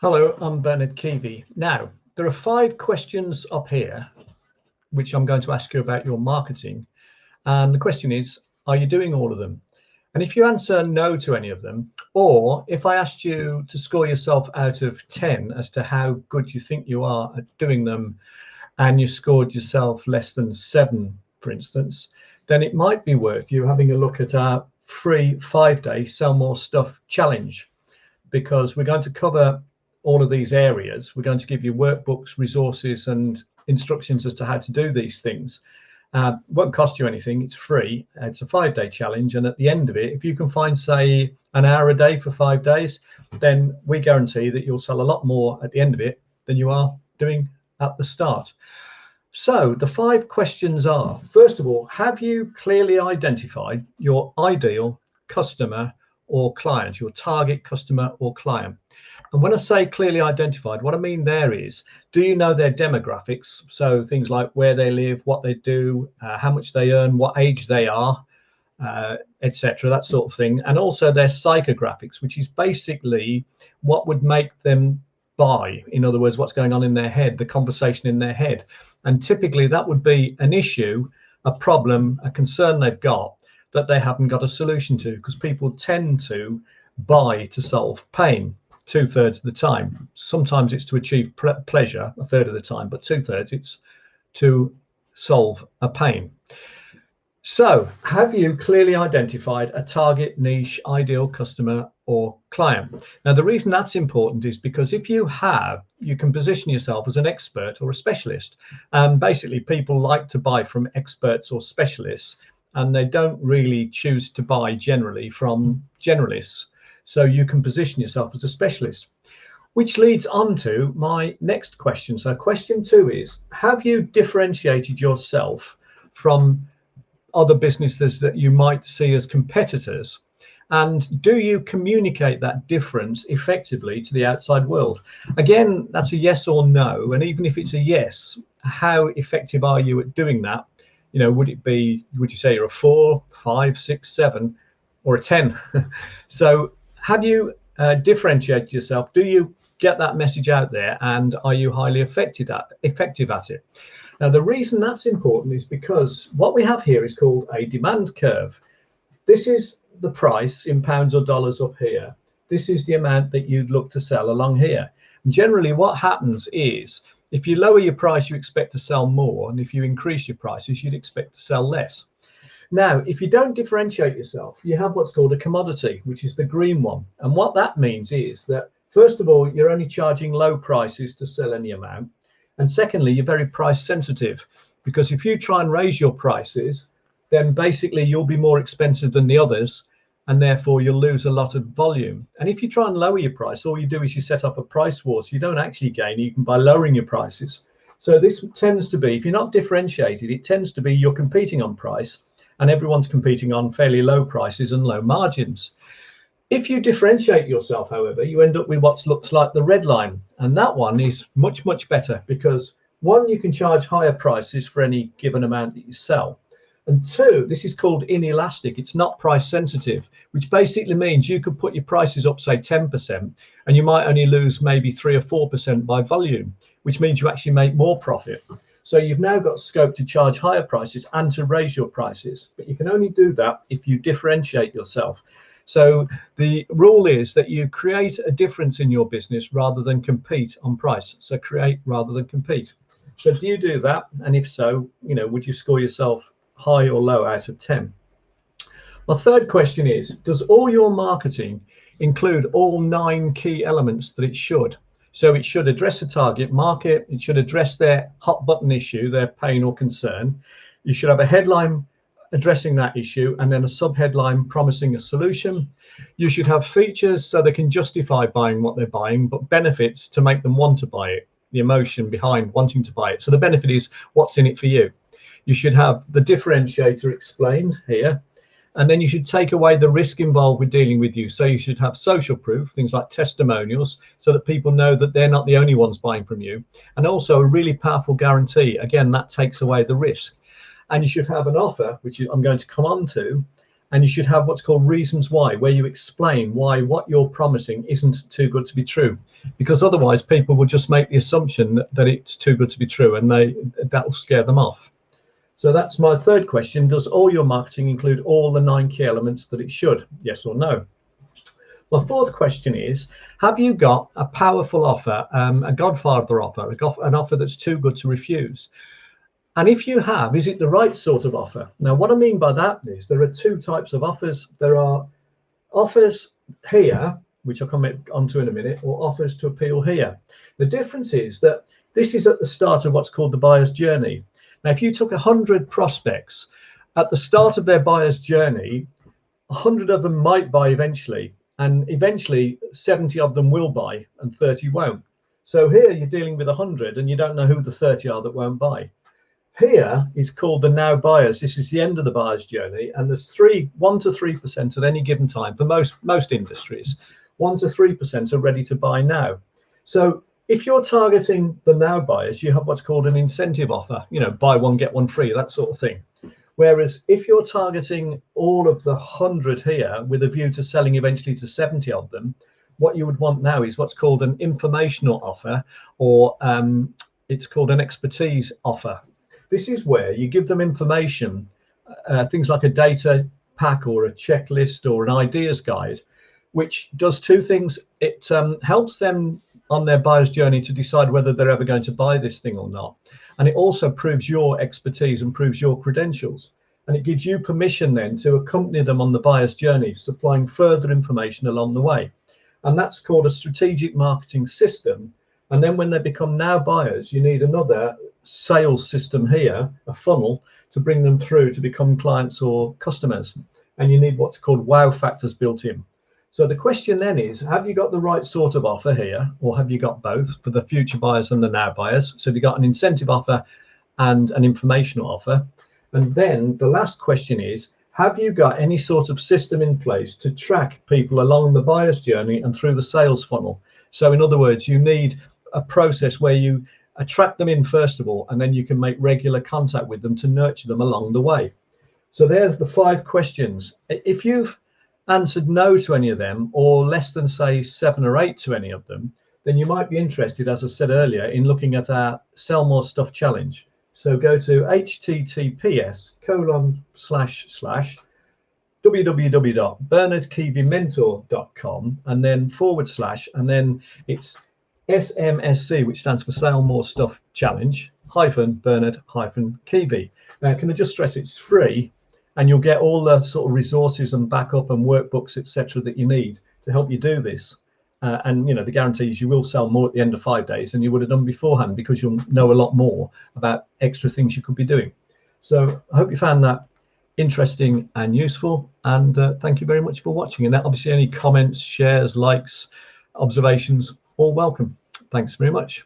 Hello, I'm Bernard Keavy. Now, there are 5 questions up here which I'm going to ask you about your marketing. And the question is, are you doing all of them? And if you answer no to any of them, or if I asked you to score yourself out of 10 as to how good you think you are at doing them, and you scored yourself less than 7, for instance, then it might be worth you having a look at our free 5-day Sell More Stuff challenge, because we're going to cover all of these areas. We're going to give you workbooks, resources, and instructions as to how to do these things. Won't cost you anything. It's free. It's a 5-day challenge, and at the end of it, if you can find, say, an hour a day for 5 days, then we guarantee that you'll sell a lot more at the end of it than you are doing at the start. So the 5 questions are, first of all, have you clearly identified your ideal customer or client, your target customer or client? And when I say clearly identified, what I mean there is, do you know their demographics? So things like where they live, what they do, how much they earn, what age they are, etc., that sort of thing. And also their psychographics, which is basically what would make them buy. In other words, what's going on in their head, the conversation in their head. And typically that would be an issue, a problem, a concern they've got that they haven't got a solution to, because people tend to buy to solve pain 2/3 of the time. Sometimes it's to achieve pleasure 1/3 of the time, but 2/3 it's to solve a pain. So have you clearly identified a target niche, ideal customer or client? Now, the reason that's important is because if you have, you can position yourself as an expert or a specialist. And basically people like to buy from experts or specialists, and they don't really choose to buy generally from generalists. So you can position yourself as a specialist, which leads on to my next question. So question 2 is, have you differentiated yourself from other businesses that you might see as competitors? And do you communicate that difference effectively to the outside world? Again, that's a yes or no. And even if it's a yes, how effective are you at doing that? You know, would you say you're a 4, 5, 6, 7, or a 10? So have you differentiated yourself? Do you get that message out there, and are you highly effective at it? Now, the reason that's important is because what we have here is called a demand curve. This is the price in pounds or dollars up here. This is the amount that you'd look to sell along here. And generally what happens is, if you lower your price, you expect to sell more, and if you increase your prices, you'd expect to sell less. Now, if you don't differentiate yourself, you have what's called a commodity, which is the green one. And what that means is that, first of all, you're only charging low prices to sell any amount. And secondly, you're very price sensitive, because if you try and raise your prices, then basically you'll be more expensive than the others, and therefore you'll lose a lot of volume. And if you try and lower your price, all you do is you set up a price war. So you don't actually gain even by lowering your prices. So this tends to be, if you're not differentiated, it tends to be you're competing on price, and everyone's competing on fairly low prices and low margins. If you differentiate yourself, however, you end up with what looks like the red line. And that one is much, much better, because 1, you can charge higher prices for any given amount that you sell. And 2, this is called inelastic. It's not price sensitive, which basically means you could put your prices up, say 10%, and you might only lose maybe 3 or 4% by volume, which means you actually make more profit. So you've now got scope to charge higher prices and to raise your prices, but you can only do that if you differentiate yourself. So the rule is that you create a difference in your business rather than compete on price. So create rather than compete. So do you do that? And if so, you know, would you score yourself high or low out of 10? My third question is, does all your marketing include all 9 key elements that it should? So it should address the target market, it should address their hot button issue, their pain or concern. You should have a headline addressing that issue, and then a subheadline promising a solution. You should have features so they can justify buying what they're buying, but benefits to make them want to buy it, the emotion behind wanting to buy it. So the benefit is what's in it for you. You should have the differentiator explained here, and then you should take away the risk involved with dealing with you. So you should have social proof, things like testimonials, so that people know that they're not the only ones buying from you, and also a really powerful guarantee. Again, that takes away the risk. And you should have an offer, which I'm going to come on to, And you should have what's called reasons why, where you explain why what you're promising isn't too good to be true, because otherwise people will just make the assumption that it's too good to be true, and that'll scare them off. So that's my third question. Does all your marketing include all the 9 key elements that it should? Yes or no? My fourth question is, have you got a powerful offer, a Godfather offer, an offer that's too good to refuse? And if you have, is it the right sort of offer? Now, what I mean by that is there are 2 types of offers. There are offers here, which I'll come onto in a minute, or offers to appeal here. The difference is that this is at the start of what's called the buyer's journey. Now, if you took 100 prospects at the start of their buyer's journey, 100 of them might buy eventually, and eventually 70 of them will buy and 30 won't. So here you're dealing with 100 and you don't know who the 30 are that won't buy. Here is called the now buyers. This is the end of the buyer's journey, and there's 1 to 3% at any given time for most industries. 1 to 3% are ready to buy now. So if you're targeting the now buyers, you have what's called an incentive offer, buy one get one free, that sort of thing. Whereas if you're targeting all of the 100 here with a view to selling eventually to 70 of them, what you would want now is what's called an informational offer, or it's called an expertise offer. This is where you give them information, things like a data pack or a checklist or an ideas guide, which does 2 things. It helps them on their buyer's journey to decide whether they're ever going to buy this thing or not. And it also proves your expertise and proves your credentials. And it gives you permission then to accompany them on the buyer's journey, supplying further information along the way. And that's called a strategic marketing system. And then when they become now buyers, you need another sales system here, a funnel, to bring them through to become clients or customers. And you need what's called wow factors built in. So the question then is, have you got the right sort of offer here, or have you got both for the future buyers and the now buyers? So have you got an incentive offer and an informational offer? And then the last question is, have you got any sort of system in place to track people along the buyer's journey and through the sales funnel? So in other words, you need a process where you attract them in first of all, and then you can make regular contact with them to nurture them along the way. So there's the 5 questions. If you've answered no to any of them, or less than say 7 or 8 to any of them, then you might be interested, as I said earlier, in looking at our Sell More Stuff challenge. So go to https://www.bernardkeevymentor.com and then / and then it's SMSC, which stands for Sell More Stuff Challenge -Bernard-Keevy. Now, can I just stress it's free, and you'll get all the sort of resources and backup and workbooks, etc., that you need to help you do this. And the guarantee is you will sell more at the end of 5 days than you would have done beforehand, because you'll know a lot more about extra things you could be doing. So I hope you found that interesting and useful, and thank you very much for watching. And obviously any comments, shares, likes, observations, all welcome. Thanks very much.